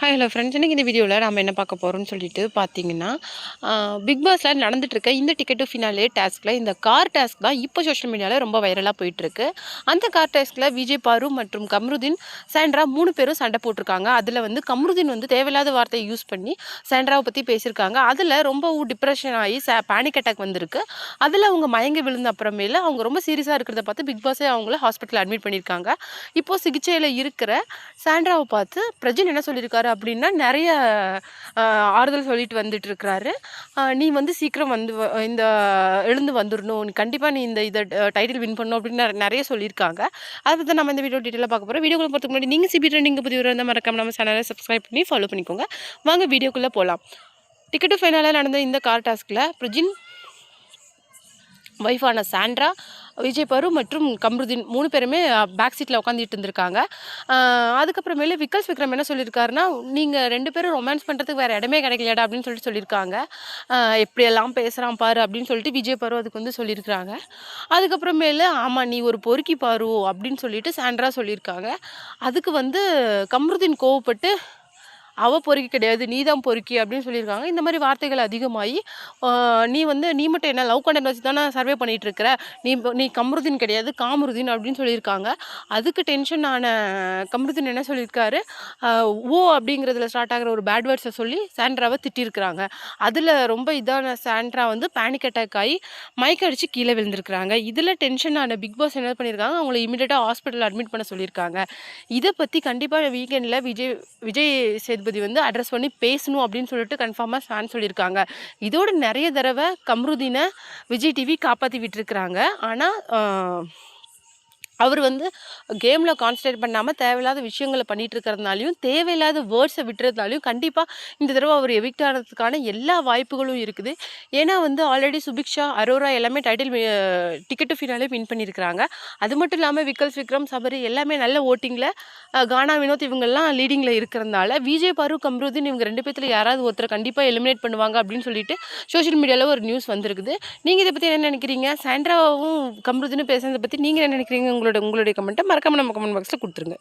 Hi hello friends, இன்றைக்கி இந்த வீடியோவில் நம்ம என்ன பார்க்க போகிறோம்னு சொல்லிட்டு பார்த்தீங்கன்னா, பிக் பாஸில் நடந்துட்டுருக்க இந்த டிக்கெட் டு ஃபினாலே டாஸ்கில் இந்த கார் டாஸ்க் தான் இப்போ சோஷியல் மீடியாவில் ரொம்ப வைரலாக போயிட்டுருக்கு. அந்த கார் டாஸ்கில் விஜய் பாரு மற்றும் கம்ருதீன் சாண்ட்ரா 3 பேரும் சண்டை போட்டிருக்காங்க. அதில் வந்து கம்ருதீன் வந்து தேவையில்லாத வார்த்தையை யூஸ் பண்ணி சாண்ட்ராவை பற்றி பேசியிருக்காங்க. அதில் ரொம்ப டிப்ரெஷன் ஆகி பேனிக் அட்டாக் வந்திருக்கு. அதில் அவங்க மயங்கி விழுந்த அப்புறமேல அவங்க ரொம்ப சீரியஸாக இருக்கிறத பார்த்து பிக் பாஸே அவங்கள ஹாஸ்பிட்டலில் அட்மிட் பண்ணியிருக்காங்க. இப்போது சிகிச்சையில் இருக்கிற சாண்ட்ராவை பார்த்து பிரஜின் என்ன சொல்லியிருக்காரு அப்படின்னா, நிறைய ஆறுதல் சொல்லிட்டு வந்துட்டு இருக்கிறாரு. நீ வந்து சீக்கிரம் வந்து இந்த எழுந்து வந்துடணும், நீ கண்டிப்பாக நீ இதை டைட்டில் வின் பண்ணணும் அப்படின்னு நிறைய சொல்லியிருக்காங்க. அதை பற்றி நம்ம இந்த வீடியோ டீட்டெயிலாக பார்க்க போகிறோம். வீடியோக்குள்ள போகிறதுக்கு முன்னாடி நீங்கள் சிபி ட்ரெண்டிங் புதிய இருந்தால் மறக்காம நம்ம சேனலை சப்ஸ்கிரைப் பண்ணி ஃபாலோ பண்ணிக்கோங்க. வாங்க வீடியோக்குள்ளே போகலாம். டிக்கெட்டு ஃபைனலாக நடந்த இந்த கார் டாஸ்கில் பிரஜின் ஒய்ஃபான சாண்ட்ரா, விஜய் பாரு மற்றும் கம்ருதீன் 3 பேருமே பேக் சீட்டில் உட்காந்துட்டு இருந்திருக்காங்க. அதுக்கப்புறமேலே விக்ரம் என்ன சொல்லியிருக்காருன்னா, நீங்கள் 2 பேரும் ரொமான்ஸ் பண்ணுறதுக்கு வேறு இடமே கிடைக்கலையாடா அப்படின்னு சொல்லியிருக்காங்க. எப்படியெல்லாம் பேசுகிறான் பாரு அப்படின்னு சொல்லிட்டு விஜய் பாரு அதுக்கு வந்து சொல்லியிருக்கிறாங்க. அதுக்கப்புறமேலே ஆமாம் நீ ஒரு பொறுக்கி பாரு அப்படின்னு சொல்லிட்டு சாண்ட்ரா சொல்லியிருக்காங்க. அதுக்கு வந்து கம்ருதீன் கோவப்பட்டு பொறுக்கி கிடையாது, நீ தான் பொறுக்கி அப்படின்னு சொல்லியிருக்காங்க. இந்த மாதிரி வார்த்தைகள் அதிகமாகி நீ மட்டும் என்ன லவ் கண்டென்ட் வச்சு தானே சர்வே பண்ணிகிட்டு இருக்கிற, நீ கம்ருதீன் கிடையாது காமருதீன் அப்படின்னு சொல்லியிருக்காங்க. அதுக்கு டென்ஷன் ஆன கம்ருதீன் என்ன சொல்லியிருக்காரு, ஓ அப்படிங்கிறதுல ஸ்டார்ட் ஆகிற ஒரு பேட் வேர்ட்ஸை சொல்லி சாண்ட்ராவை திட்டிருக்கிறாங்க. அதில் ரொம்ப இதான சாண்ட்ரா வந்து பேனிக் அட்டாக் ஆகி மயக்கடிச்சு கீழே விழுந்திருக்கிறாங்க. இதில் டென்ஷன் ஆன பிக் பாஸ் என்ன பண்ணியிருக்காங்க, அவங்களை இமீடியட்டாக ஹாஸ்பிட்டல் அட்மிட் பண்ண சொல்லியிருக்காங்க. இதை பற்றி கண்டிப்பாக வீக்கெண்டில் விஜய் சேதுபதி வந்து அட்ரஸ் பண்ணி பேசணும் அப்படின்னு சொல்லிட்டு கன்ஃபார்மாக ஃபேன் சொல்லியிருக்காங்க. இதோடு நிறைய தடவை கம்ருதீனை விஜய் டிவி காப்பாற்றி விட்டுருக்குறாங்க. ஆனால் அவர் வந்து கேமில் கான்சன்ட்ரேட் பண்ணாமல் தேவையில்லாத விஷயங்களை பண்ணிகிட்டு இருக்கிறதுனாலையும் தேவையில்லாத வேர்ட்ஸை விட்டுறதுனாலையும் கண்டிப்பாக இந்த தடவை அவர் எவிக்ட் ஆகிறதுக்கான எல்லா வாய்ப்புகளும் இருக்குது. ஏன்னா வந்து ஆல்ரெடி சுபிக்ஷா, அரோரா எல்லாமே டிக்கெட்டு ஃபினாலே வின் பண்ணியிருக்கிறாங்க. அது மட்டும் இல்லாமல் விக்ரம், சபரி எல்லாமே நல்ல ஓட்டிங்கில், கானா, வினோத் இவங்கெல்லாம் லீடிங்கில் இருக்கிறதுனால விஜய் பாரு, கம்ருதீன் இவங்க 2 பேர்த்தில் யாராவது ஒருத்தரை கண்டிப்பாக எலிமினேட் பண்ணுவாங்க அப்படின்னு சொல்லிட்டு சோஷியல் மீடியாவில் ஒரு நியூஸ் வந்திருக்குது. நீங்கள் இதை பற்றி என்ன நினைக்கிறீங்க? சாண்ட்ராவும் கம்ருதீனும் பேசுறதை பற்றி நீங்கள் என்ன நினைக்கிறீங்க? உங்களுடைய கமெண்ட்டை மறக்காம நம்ம கமெண்ட் பாக்ஸில் கொடுத்துருங்க.